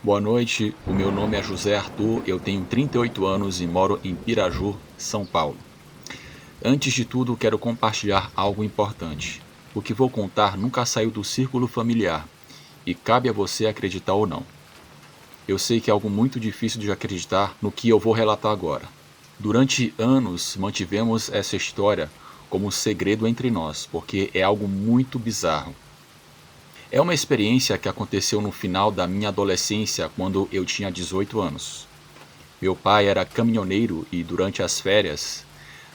Boa noite, o meu nome é José Arthur, eu tenho 38 anos e moro em Piraju, São Paulo. Antes de tudo, quero compartilhar algo importante. O que vou contar nunca saiu do círculo familiar, e cabe a você acreditar ou não. Eu sei que é algo muito difícil de acreditar no que eu vou relatar agora. Durante anos, mantivemos essa história como um segredo entre nós, porque é algo muito bizarro. É uma experiência que aconteceu no final da minha adolescência, quando eu tinha 18 anos. Meu pai era caminhoneiro e, durante as férias,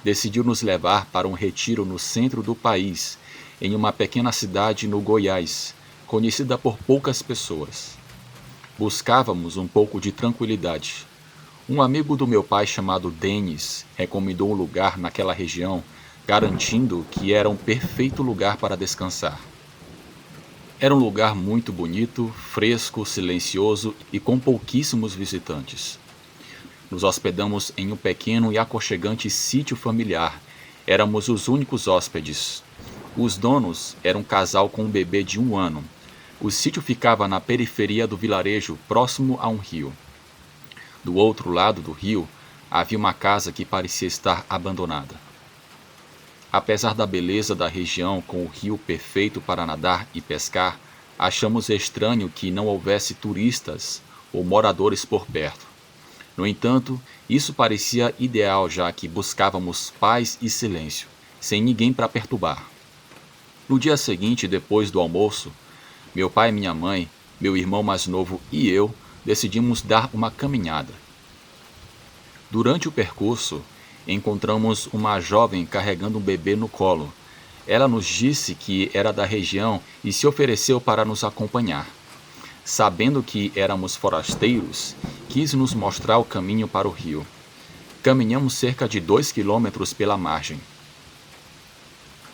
decidiu nos levar para um retiro no centro do país, em uma pequena cidade no Goiás, conhecida por poucas pessoas. Buscávamos um pouco de tranquilidade. Um amigo do meu pai, chamado Denis, recomendou um lugar naquela região, garantindo que era um perfeito lugar para descansar. Era um lugar muito bonito, fresco, silencioso e com pouquíssimos visitantes. Nos hospedamos em um pequeno e aconchegante sítio familiar. Éramos os únicos hóspedes. Os donos eram um casal com um bebê de 1 ano. O sítio ficava na periferia do vilarejo, próximo a um rio. Do outro lado do rio, havia uma casa que parecia estar abandonada. Apesar da beleza da região, com o rio perfeito para nadar e pescar, achamos estranho que não houvesse turistas ou moradores por perto. No entanto, isso parecia ideal, já que buscávamos paz e silêncio, sem ninguém para perturbar. No dia seguinte, depois do almoço, meu pai e minha mãe, meu irmão mais novo e eu decidimos dar uma caminhada. Durante o percurso, encontramos uma jovem carregando um bebê no colo. Ela nos disse que era da região e se ofereceu para nos acompanhar. Sabendo que éramos forasteiros, quis nos mostrar o caminho para o rio. Caminhamos cerca de 2 quilômetros pela margem.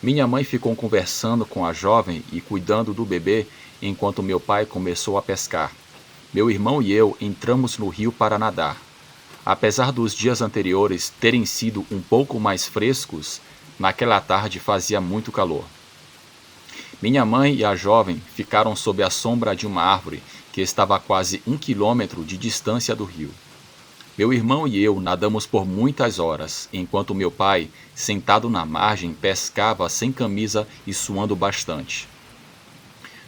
Minha mãe ficou conversando com a jovem e cuidando do bebê enquanto meu pai começou a pescar. Meu irmão e eu entramos no rio para nadar. Apesar dos dias anteriores terem sido um pouco mais frescos, naquela tarde fazia muito calor. Minha mãe e a jovem ficaram sob a sombra de uma árvore que estava a quase 1 quilômetro de distância do rio. Meu irmão e eu nadamos por muitas horas, enquanto meu pai, sentado na margem, pescava sem camisa e suando bastante.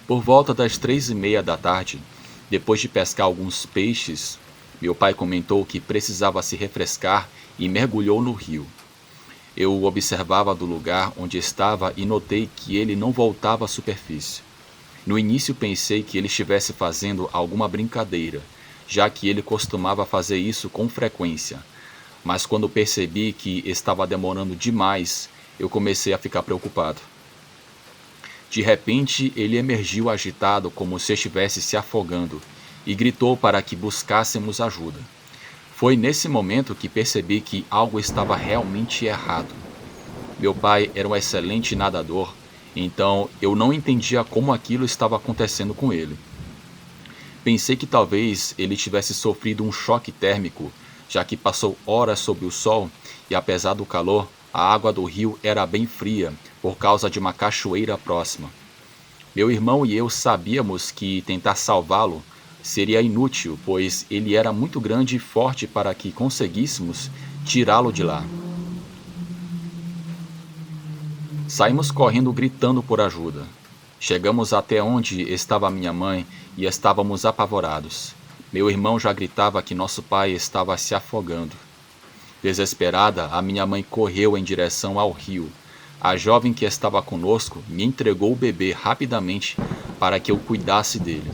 Por volta das 3:30 da tarde, depois de pescar alguns peixes, meu pai comentou que precisava se refrescar e mergulhou no rio. Eu o observava do lugar onde estava e notei que ele não voltava à superfície. No início pensei que ele estivesse fazendo alguma brincadeira, já que ele costumava fazer isso com frequência. Mas quando percebi que estava demorando demais, eu comecei a ficar preocupado. De repente, ele emergiu agitado como se estivesse se afogando e gritou para que buscássemos ajuda. Foi nesse momento que percebi que algo estava realmente errado. Meu pai era um excelente nadador, então eu não entendia como aquilo estava acontecendo com ele. Pensei que talvez ele tivesse sofrido um choque térmico, já que passou horas sob o sol e, apesar do calor, a água do rio era bem fria por causa de uma cachoeira próxima. Meu irmão e eu sabíamos que tentar salvá-lo seria inútil, pois ele era muito grande e forte para que conseguíssemos tirá-lo de lá. Saímos correndo gritando por ajuda. Chegamos até onde estava minha mãe e estávamos apavorados. Meu irmão já gritava que nosso pai estava se afogando. Desesperada, a minha mãe correu em direção ao rio. A jovem que estava conosco me entregou o bebê rapidamente para que eu cuidasse dele.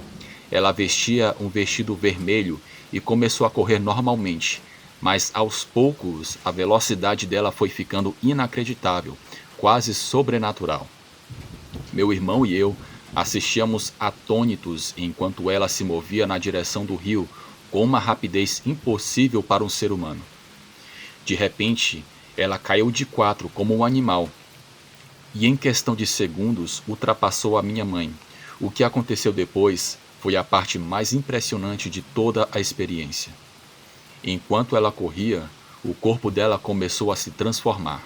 Ela vestia um vestido vermelho e começou a correr normalmente, mas aos poucos a velocidade dela foi ficando inacreditável, quase sobrenatural. Meu irmão e eu assistíamos atônitos enquanto ela se movia na direção do rio com uma rapidez impossível para um ser humano. De repente, ela caiu de 4 como um animal e em questão de segundos ultrapassou a minha mãe. O que aconteceu depois foi a parte mais impressionante de toda a experiência. Enquanto ela corria, o corpo dela começou a se transformar.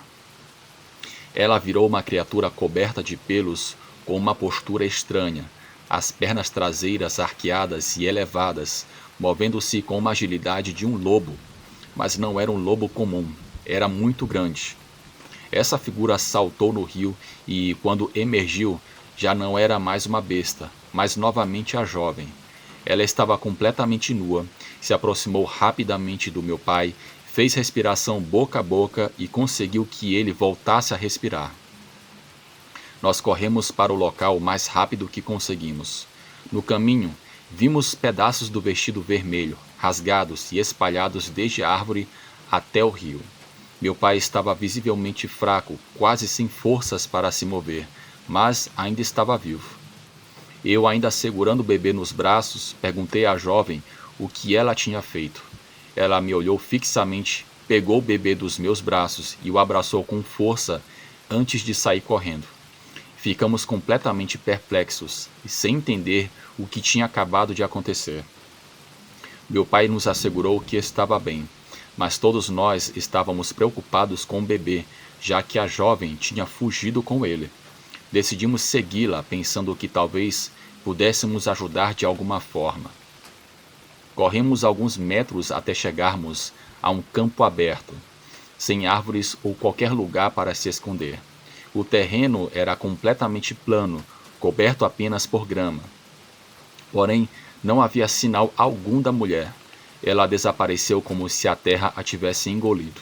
Ela virou uma criatura coberta de pelos com uma postura estranha, as pernas traseiras arqueadas e elevadas, movendo-se com uma agilidade de um lobo. Mas não era um lobo comum, era muito grande. Essa figura saltou no rio e, quando emergiu, já não era mais uma besta, mas novamente a jovem. Ela estava completamente nua, se aproximou rapidamente do meu pai, fez respiração boca a boca e conseguiu que ele voltasse a respirar. Nós corremos para o local o mais rápido que conseguimos. No caminho, vimos pedaços do vestido vermelho, rasgados e espalhados desde a árvore até o rio. Meu pai estava visivelmente fraco, quase sem forças para se mover, mas ainda estava vivo. Eu, ainda segurando o bebê nos braços, perguntei à jovem o que ela tinha feito. Ela me olhou fixamente, pegou o bebê dos meus braços e o abraçou com força antes de sair correndo. Ficamos completamente perplexos e sem entender o que tinha acabado de acontecer. Meu pai nos assegurou que estava bem, mas todos nós estávamos preocupados com o bebê, já que a jovem tinha fugido com ele. Decidimos segui-la, pensando que talvez pudéssemos ajudar de alguma forma. Corremos alguns metros até chegarmos a um campo aberto, sem árvores ou qualquer lugar para se esconder. O terreno era completamente plano, coberto apenas por grama. Porém, não havia sinal algum da mulher. Ela desapareceu como se a terra a tivesse engolido.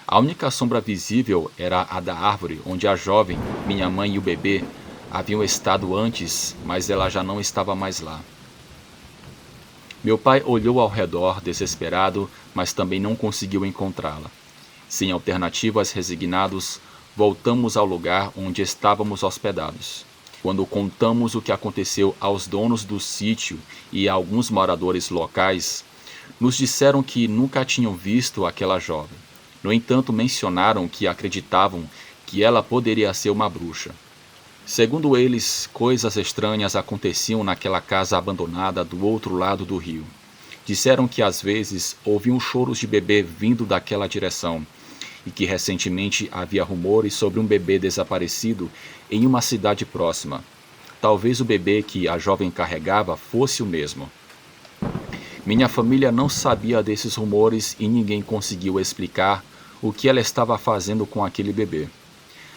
A única sombra visível era a da árvore onde a jovem, minha mãe e o bebê haviam estado antes, mas ela já não estava mais lá. Meu pai olhou ao redor, desesperado, mas também não conseguiu encontrá-la. Sem alternativas, resignados, voltamos ao lugar onde estávamos hospedados. Quando contamos o que aconteceu aos donos do sítio e a alguns moradores locais, nos disseram que nunca tinham visto aquela jovem. No entanto, mencionaram que acreditavam que ela poderia ser uma bruxa. Segundo eles, coisas estranhas aconteciam naquela casa abandonada do outro lado do rio. Disseram que às vezes ouviam choros de bebê vindo daquela direção e que recentemente havia rumores sobre um bebê desaparecido em uma cidade próxima. Talvez o bebê que a jovem carregava fosse o mesmo. Minha família não sabia desses rumores e ninguém conseguiu explicar o que ela estava fazendo com aquele bebê.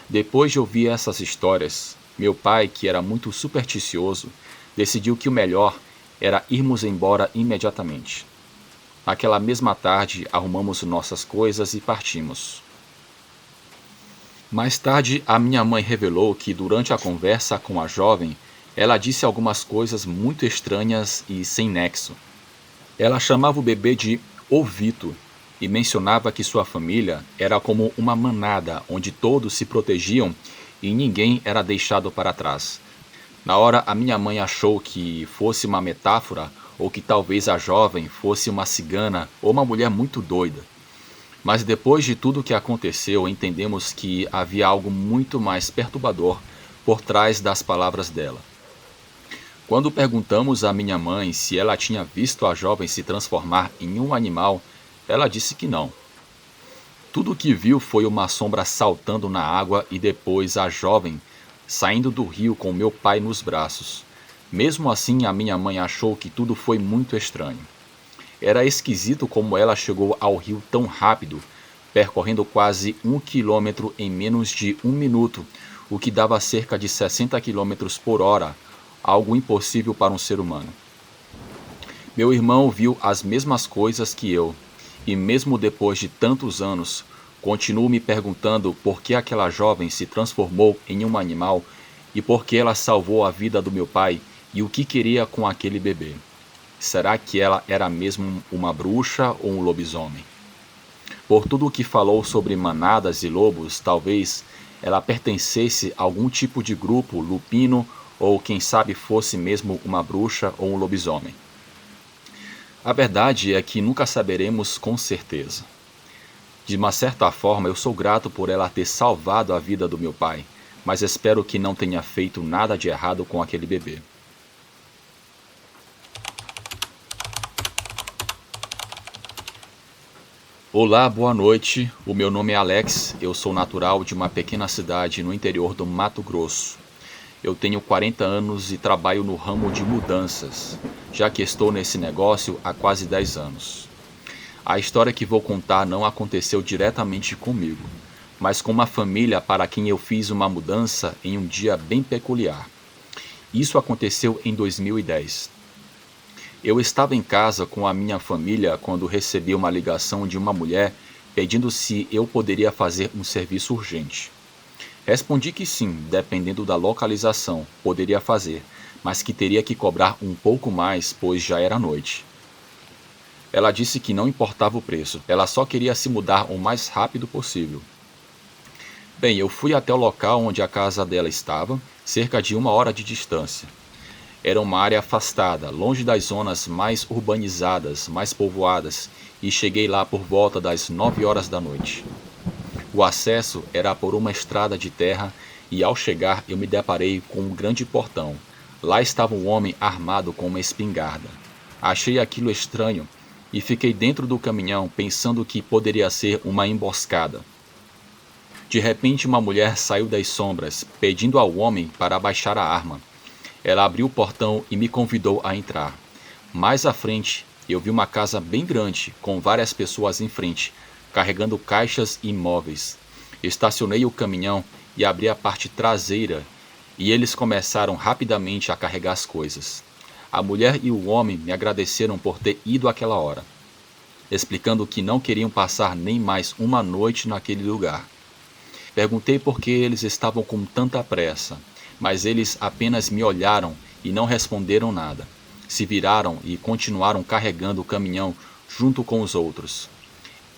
Depois de ouvir essas histórias, meu pai, que era muito supersticioso, decidiu que o melhor era irmos embora imediatamente. Naquela mesma tarde, arrumamos nossas coisas e partimos. Mais tarde, a minha mãe revelou que durante a conversa com a jovem, ela disse algumas coisas muito estranhas e sem nexo. Ela chamava o bebê de Ovito e mencionava que sua família era como uma manada onde todos se protegiam e ninguém era deixado para trás. Na hora, a minha mãe achou que fosse uma metáfora ou que talvez a jovem fosse uma cigana ou uma mulher muito doida. Mas depois de tudo o que aconteceu, entendemos que havia algo muito mais perturbador por trás das palavras dela. Quando perguntamos à minha mãe se ela tinha visto a jovem se transformar em um animal, ela disse que não. Tudo o que viu foi uma sombra saltando na água e depois a jovem saindo do rio com meu pai nos braços. Mesmo assim, a minha mãe achou que tudo foi muito estranho. Era esquisito como ela chegou ao rio tão rápido, percorrendo quase 1 quilômetro em menos de 1 minuto, o que dava cerca de 60 quilômetros por hora, algo impossível para um ser humano. Meu irmão viu as mesmas coisas que eu, e mesmo depois de tantos anos, continuo me perguntando por que aquela jovem se transformou em um animal e por que ela salvou a vida do meu pai e o que queria com aquele bebê. Será que ela era mesmo uma bruxa ou um lobisomem? Por tudo o que falou sobre manadas e lobos, talvez ela pertencesse a algum tipo de grupo lupino ou quem sabe fosse mesmo uma bruxa ou um lobisomem. A verdade é que nunca saberemos com certeza. De uma certa forma, eu sou grato por ela ter salvado a vida do meu pai, mas espero que não tenha feito nada de errado com aquele bebê. Olá, boa noite. O meu nome é Alex, eu sou natural de uma pequena cidade no interior do Mato Grosso. Eu tenho 40 anos e trabalho no ramo de mudanças, já que estou nesse negócio há quase 10 anos. A história que vou contar não aconteceu diretamente comigo, mas com uma família para quem eu fiz uma mudança em um dia bem peculiar. Isso aconteceu em 2010. Eu estava em casa com a minha família quando recebi uma ligação de uma mulher pedindo se eu poderia fazer um serviço urgente. Respondi que sim, dependendo da localização, poderia fazer, mas que teria que cobrar um pouco mais, pois já era noite. Ela disse que não importava o preço, ela só queria se mudar o mais rápido possível. Bem, eu fui até o local onde a casa dela estava, cerca de 1 hora de distância. Era uma área afastada, longe das zonas mais urbanizadas, mais povoadas, e cheguei lá por volta das 9 horas da noite. O acesso era por uma estrada de terra e ao chegar eu me deparei com um grande portão. Lá estava um homem armado com uma espingarda. Achei aquilo estranho e fiquei dentro do caminhão pensando que poderia ser uma emboscada. De repente uma mulher saiu das sombras, pedindo ao homem para abaixar a arma. Ela abriu o portão e me convidou a entrar. Mais à frente, eu vi uma casa bem grande, com várias pessoas em frente, carregando caixas e móveis. Estacionei o caminhão e abri a parte traseira, e eles começaram rapidamente a carregar as coisas. A mulher e o homem me agradeceram por ter ido àquela hora, explicando que não queriam passar nem mais uma noite naquele lugar. Perguntei por que eles estavam com tanta pressa, mas eles apenas me olharam e não responderam nada. Se viraram e continuaram carregando o caminhão junto com os outros.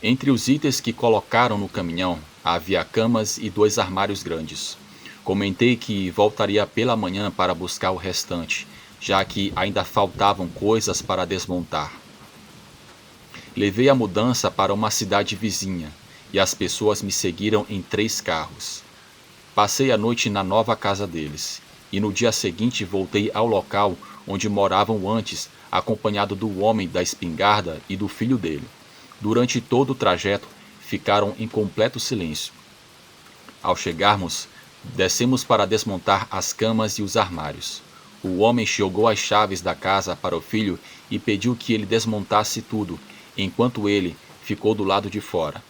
Entre os itens que colocaram no caminhão, havia camas e 2 armários grandes. Comentei que voltaria pela manhã para buscar o restante, já que ainda faltavam coisas para desmontar. Levei a mudança para uma cidade vizinha, e as pessoas me seguiram em 3 carros. Passei a noite na nova casa deles, e no dia seguinte voltei ao local onde moravam antes, acompanhado do homem da espingarda e do filho dele. Durante todo o trajeto, ficaram em completo silêncio. Ao chegarmos, descemos para desmontar as camas e os armários. O homem jogou as chaves da casa para o filho e pediu que ele desmontasse tudo, enquanto ele ficou do lado de fora.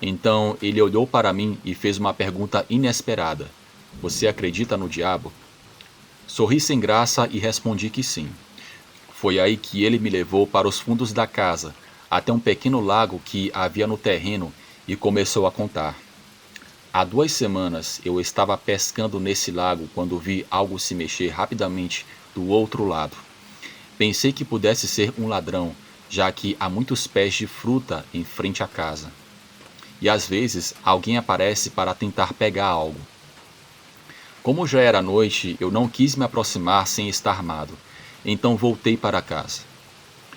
Então ele olhou para mim e fez uma pergunta inesperada. Você acredita no diabo? Sorri sem graça e respondi que sim. Foi aí que ele me levou para os fundos da casa, até um pequeno lago que havia no terreno, e começou a contar. Há 2 semanas eu estava pescando nesse lago quando vi algo se mexer rapidamente do outro lado. Pensei que pudesse ser um ladrão, já que há muitos pés de fruta em frente à casa. E às vezes alguém aparece para tentar pegar algo. Como já era noite, eu não quis me aproximar sem estar armado, então voltei para casa.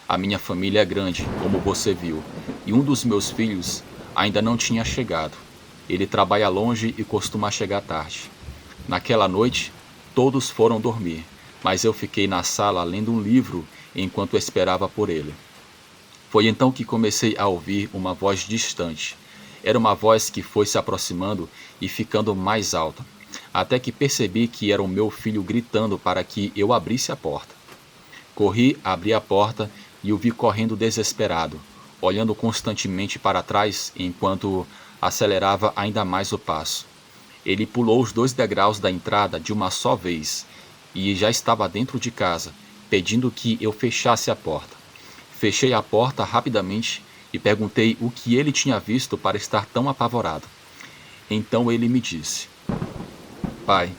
A minha família é grande, como você viu, e um dos meus filhos ainda não tinha chegado. Ele trabalha longe e costuma chegar tarde. Naquela noite, todos foram dormir, mas eu fiquei na sala lendo um livro enquanto esperava por ele. Foi então que comecei a ouvir uma voz distante. Era uma voz que foi se aproximando e ficando mais alta, até que percebi que era o meu filho gritando para que eu abrisse a porta. Corri, abri a porta e o vi correndo desesperado, olhando constantemente para trás enquanto acelerava ainda mais o passo. Ele pulou os 2 degraus da entrada de uma só vez e já estava dentro de casa, pedindo que eu fechasse a porta. Fechei a porta rapidamente e perguntei o que ele tinha visto para estar tão apavorado. Então ele me disse: Pai,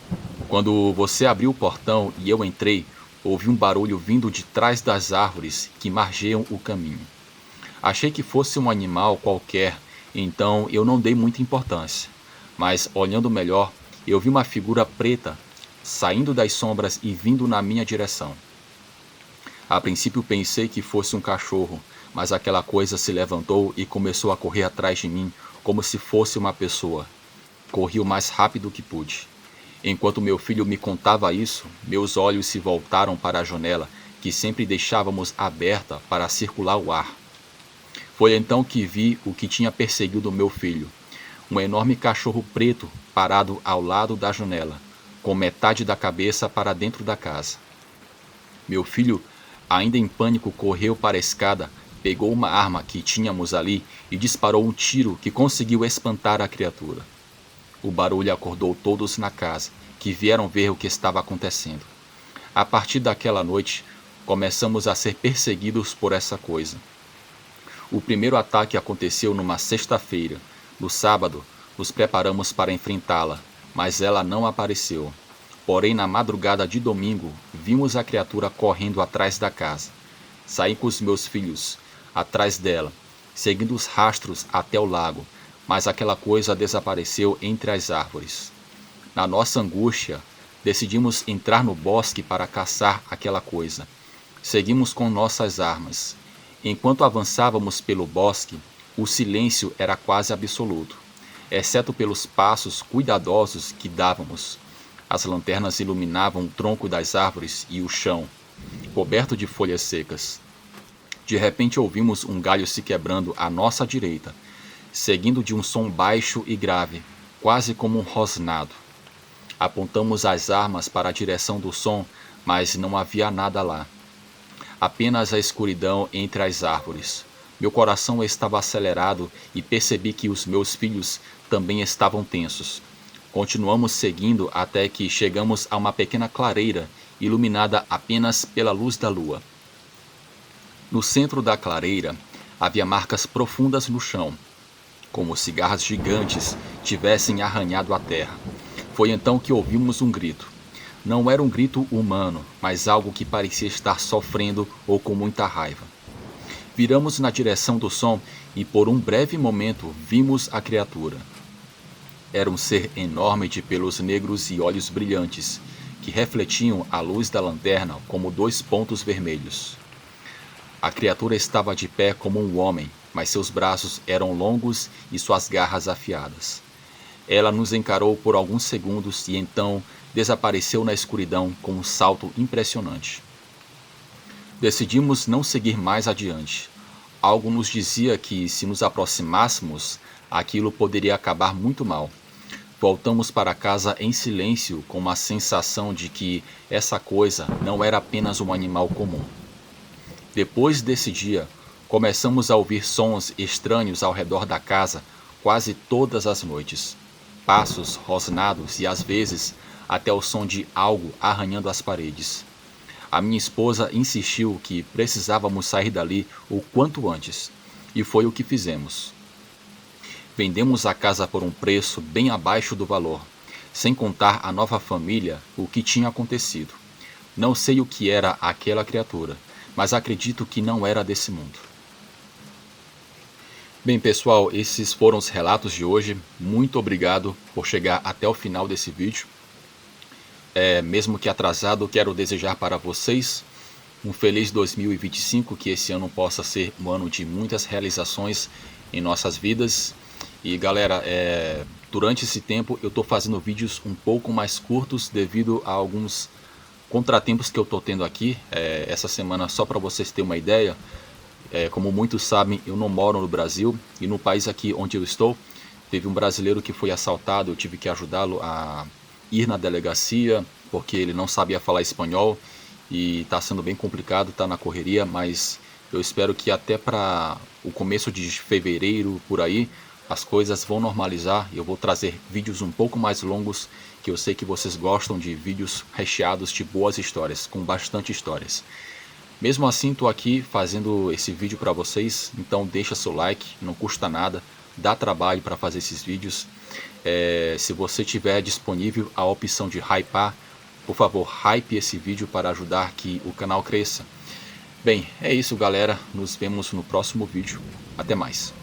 quando você abriu o portão e eu entrei, ouvi um barulho vindo de trás das árvores que margeiam o caminho. Achei que fosse um animal qualquer, então eu não dei muita importância. Mas, olhando melhor, eu vi uma figura preta saindo das sombras e vindo na minha direção. A princípio pensei que fosse um cachorro, mas aquela coisa se levantou e começou a correr atrás de mim como se fosse uma pessoa. Corri o mais rápido que pude. Enquanto meu filho me contava isso, meus olhos se voltaram para a janela, que sempre deixávamos aberta para circular o ar. Foi então que vi o que tinha perseguido meu filho. Um enorme cachorro preto parado ao lado da janela, com metade da cabeça para dentro da casa. Meu filho, ainda em pânico, correu para a escada, pegou uma arma que tínhamos ali e disparou um tiro que conseguiu espantar a criatura. O barulho acordou todos na casa, que vieram ver o que estava acontecendo. A partir daquela noite, começamos a ser perseguidos por essa coisa. O primeiro ataque aconteceu numa sexta-feira. No sábado, nos preparamos para enfrentá-la, mas ela não apareceu. Porém, na madrugada de domingo, vimos a criatura correndo atrás da casa. Saí com os meus filhos, atrás dela, seguindo os rastros até o lago, mas aquela coisa desapareceu entre as árvores. Na nossa angústia, decidimos entrar no bosque para caçar aquela coisa. Seguimos com nossas armas. Enquanto avançávamos pelo bosque, o silêncio era quase absoluto, exceto pelos passos cuidadosos que dávamos. As lanternas iluminavam o tronco das árvores e o chão, coberto de folhas secas. De repente ouvimos um galho se quebrando à nossa direita, seguindo de um som baixo e grave, quase como um rosnado. Apontamos as armas para a direção do som, mas não havia nada lá. Apenas a escuridão entre as árvores. Meu coração estava acelerado e percebi que os meus filhos também estavam tensos. Continuamos seguindo até que chegamos a uma pequena clareira, iluminada apenas pela luz da lua. No centro da clareira, havia marcas profundas no chão, como se garras gigantes tivessem arranhado a terra. Foi então que ouvimos um grito. Não era um grito humano, mas algo que parecia estar sofrendo ou com muita raiva. Viramos na direção do som e por um breve momento vimos a criatura. Era um ser enorme de pelos negros e olhos brilhantes, que refletiam a luz da lanterna como 2 pontos vermelhos. A criatura estava de pé como um homem, mas seus braços eram longos e suas garras afiadas. Ela nos encarou por alguns segundos e então desapareceu na escuridão com um salto impressionante. Decidimos não seguir mais adiante. Algo nos dizia que, se nos aproximássemos, aquilo poderia acabar muito mal. Voltamos para casa em silêncio, com uma sensação de que essa coisa não era apenas um animal comum. Depois desse dia, começamos a ouvir sons estranhos ao redor da casa quase todas as noites. Passos rosnados e, às vezes, até o som de algo arranhando as paredes. A minha esposa insistiu que precisávamos sair dali o quanto antes, e foi o que fizemos. Vendemos a casa por um preço bem abaixo do valor, sem contar à nova família o que tinha acontecido. Não sei o que era aquela criatura, mas acredito que não era desse mundo. Bem, pessoal, esses foram os relatos de hoje. Muito obrigado por chegar até o final desse vídeo. Mesmo que atrasado, quero desejar para vocês um feliz 2025, que esse ano possa ser um ano de muitas realizações em nossas vidas. E galera, durante esse tempo eu estou fazendo vídeos um pouco mais curtos devido a alguns contratempos que eu estou tendo aqui. Essa semana, só para vocês terem uma ideia, como muitos sabem, eu não moro no Brasil, e no país aqui onde eu estou, teve um brasileiro que foi assaltado. Eu tive que ajudá-lo a ir na delegacia, porque ele não sabia falar espanhol, e está sendo bem complicado, está na correria, mas eu espero que até para o começo de fevereiro, por aí, as coisas vão normalizar e eu vou trazer vídeos um pouco mais longos, que eu sei que vocês gostam de vídeos recheados de boas histórias, com bastante histórias. Mesmo assim, estou aqui fazendo esse vídeo para vocês, então deixa seu like, não custa nada, dá trabalho para fazer esses vídeos. Se você tiver disponível a opção de hypar, por favor, hype esse vídeo para ajudar que o canal cresça. Bem, é isso galera, nos vemos no próximo vídeo, até mais.